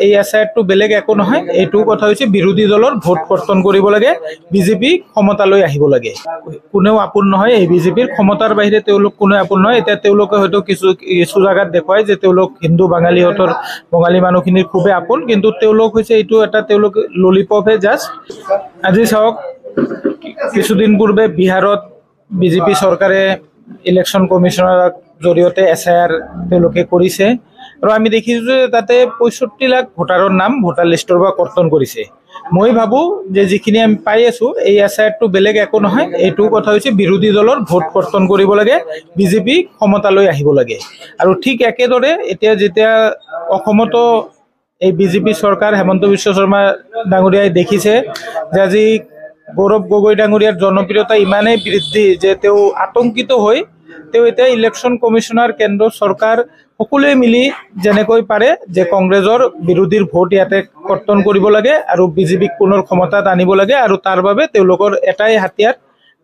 এই এছআইআৰটো বেলেগ একো নহয়, এইটো কথা হৈছে বিৰোধী দলৰ ভোট কৰ্তন কৰিব লাগে, বিজেপি ক্ষমতালৈ আহিব লাগে। কোনেও আপোন নহয়, এই বিজেপিৰ ক্ষমতাৰ বাহিৰে তেওঁলোক কোনেও আপোন নহয়। এতিয়া তেওঁলোকে হয়তো কিছু জাগাত দেখুৱায় যে তেওঁলোক হিন্দু বাঙালীহঁতৰ বঙালী মানুহখিনিৰ খুবেই আপোন, কিন্তু তেওঁলোক হৈছে এইটো এটা তেওঁলোক ললিপপহে জাষ্ট। আজি চাওক, কিছুদিন পূৰ্বে বিহাৰত বিজেপি চৰকাৰে ইলেকশ্যন কমিশনৰ জৰিয়তে এছআইআৰ তেওঁলোকে কৰিছে আৰু আমি দেখিছোঁ যে তাতে ৬৫ লাখ ভোটাৰৰ নাম ভোটাৰ লিষ্টৰ পৰা কৰ্তন কৰিছে। মই ভাবোঁ যে যিখিনি আমি পাই আছোঁ, এই এছআইআৰটো বেলেগ একো নহয়, এইটো কথা হৈছে বিৰোধী দলৰ ভোট কৰ্তন কৰিব লাগে, বিজেপি ক্ষমতালৈ আহিব লাগে। আৰু ঠিক একেদৰে এতিয়া যেতিয়া অসমতো এই বিজেপি চৰকাৰ হেমন্ত বিশ্ব শৰ্মা ডাঙৰীয়াই দেখিছে যে আজি গৌৰৱ গগৈ ডাঙৰীয়াৰ জনপ্ৰিয়তা ইমানেই বৃদ্ধি যে তেওঁ আতংকিত হৈ তেওঁ এতিয়া ইলেকশ্যন কমিশনাৰ কেন্দ্ৰ চৰকাৰ সকলোৱে মিলি যেনেকৈ পাৰে যে কংগ্ৰেছৰ বিৰোধীৰ ভোট ইয়াতে কৰ্তন কৰিব লাগে আৰু বিজেপিক পুনৰ ক্ষমতাত আনিব লাগে, আৰু তাৰ বাবে তেওঁলোকৰ এটাই হাতিয়াৰ,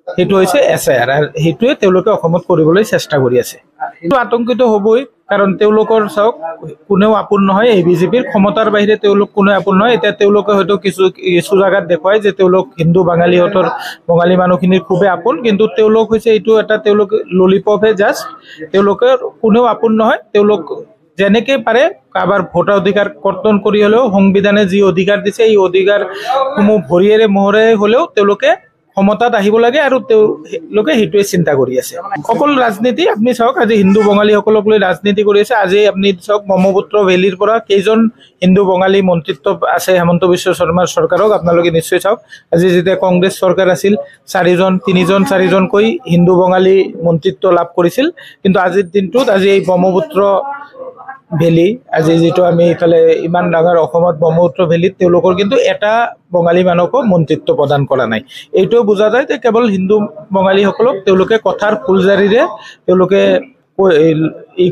সেইটো হৈছে এছআইআৰ। আৰু সেইটোৱে তেওঁলোকে অসমত কৰিবলৈ চেষ্টা কৰি আছে। সেইটো আতংকিত হ'বই, কাৰণ তেওঁলোকৰ চাওক কোনেও আপোন নহয়, এই বিজেপিৰ ক্ষমতাৰ বাহিৰে তেওঁলোক কোনেও আপোন নহয়। এতিয়া তেওঁলোকে হয়তো কিছু জাগাত দেখুৱায় যে তেওঁলোক হিন্দু বাঙালীহঁতৰ বঙালী মানুহখিনিৰ খুবেই আপোন, কিন্তু তেওঁলোক হৈছে এইটো এটা তেওঁলোক ললিপপহে জাষ্ট। তেওঁলোকৰ কোনেও আপোন নহয়। তেওঁলোক যেনেকৈ পাৰে কাৰোবাৰ ভোটাৰ অধিকাৰ কৰ্তন কৰি হ'লেও সংবিধানে যি অধিকাৰ দিছে এই অধিকাৰসমূহ ভৰিয়েৰে মোহৰেৰে হ'লেও তেওঁলোকে ক্ষমতাত আহিব লাগে, আৰু তেওঁলোকে সেইটোৱে চিন্তা কৰি আছে। অকল ৰাজনীতি আপুনি চাওক, আজি হিন্দু বঙালীসকলক লৈ ৰাজনীতি কৰি আছে। আজি আপুনি চাওক ব্ৰহ্মপুত্ৰ ভেলীৰ পৰা কেইজন হিন্দু বঙালী মন্ত্ৰিত্ব আছে হেমন্ত বিশ্ব শৰ্মাৰ চৰকাৰক আপোনালোকে নিশ্চয় চাওক। আজি যেতিয়া কংগ্ৰেছ চৰকাৰ আছিল, 4জনকৈ হিন্দু বঙালী মন্ত্ৰিত্ব লাভ কৰিছিল, কিন্তু আজিৰ দিনটোত আজি এই ব্ৰহ্মপুত্ৰ ভেলী, আজি যিটো আমি ইফালে ইমান ডাঙৰ অসমত ব্ৰহ্মপুত্ৰ ভেলীত তেওঁলোকৰ কিন্তু এটা বঙালী মানুহকো মন্ত্ৰিত্ব প্ৰদান কৰা নাই। এইটোও বুজা যায় যে কেৱল হিন্দু বঙালীসকলক তেওঁলোকে কথাৰ ফুলজাৰিৰে তেওঁলোকে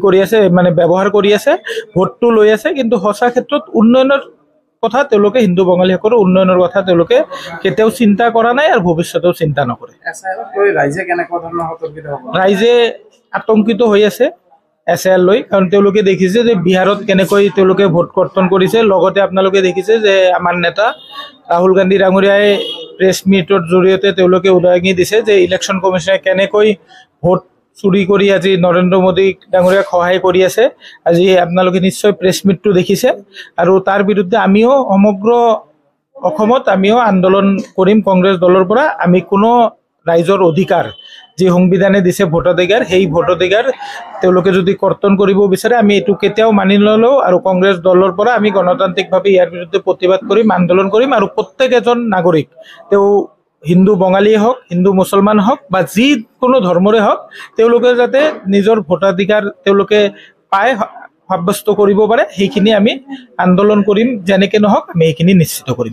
কৰি আছে, মানে ব্যৱহাৰ কৰি আছে, ভোটটো লৈ আছে, কিন্তু সঁচা ক্ষেত্ৰত উন্নয়নৰ কথা তেওঁলোকে হিন্দু বঙালীসকলৰ উন্নয়নৰ কথা তেওঁলোকে কেতিয়াও চিন্তা কৰা নাই আৰু ভৱিষ্যতেও চিন্তা নকৰে। ৰাইজে আতংকিত হৈ আছে এছআইআৰ লৈ, কাৰণ তেওঁলোকে দেখিছে যে বিহাৰত কেনেকৈ তেওঁলোকে ভোট কৰ্তন কৰিছে। লগতে আপোনালোকে দেখিছে যে আমাৰ নেতা ৰাহুল গান্ধী ডাঙৰীয়াই প্ৰেছ মিটৰ জৰিয়তে তেওঁলোকে উদাহৰণ দিছে যে ইলেকশ্যন কমিশনে কেনেকৈ ভোট চুৰি কৰি আজি নৰেন্দ্ৰ মোদী ডাঙৰীয়াক সহায় কৰি আছে। আজি আপোনালোকে নিশ্চয় প্ৰেছ মিটটো দেখিছে, আৰু তাৰ বিৰুদ্ধে আমিও সমগ্ৰ অসমত আমিও আন্দোলন কৰিম কংগ্ৰেছ দলৰ পৰা। আমি কোনো ৰাইজৰ অধিকাৰ যি সংবিধানে দিছে ভোটাধিকাৰ, সেই ভোটাধিকাৰ তেওঁলোকে যদি কৰ্তন কৰিব বিচাৰে আমি এইটো কেতিয়াও মানি নলওঁ, আৰু কংগ্ৰেছ দলৰ পৰা আমি গণতান্ত্ৰিকভাৱে ইয়াৰ বিৰুদ্ধে প্ৰতিবাদ কৰিম, আন্দোলন কৰিম। আৰু প্ৰত্যেক এজন নাগৰিক, তেওঁ হিন্দু বঙালীয়ে হওক, হিন্দু মুছলমান হওক বা যিকোনো ধৰ্মৰে হওক, তেওঁলোকে যাতে নিজৰ ভোটাধিকাৰ তেওঁলোকে পায় সাব্যস্ত কৰিব পাৰে, সেইখিনি আমি আন্দোলন কৰিম। যেনেকৈ নহওক আমি সেইখিনি নিশ্চিত কৰিম।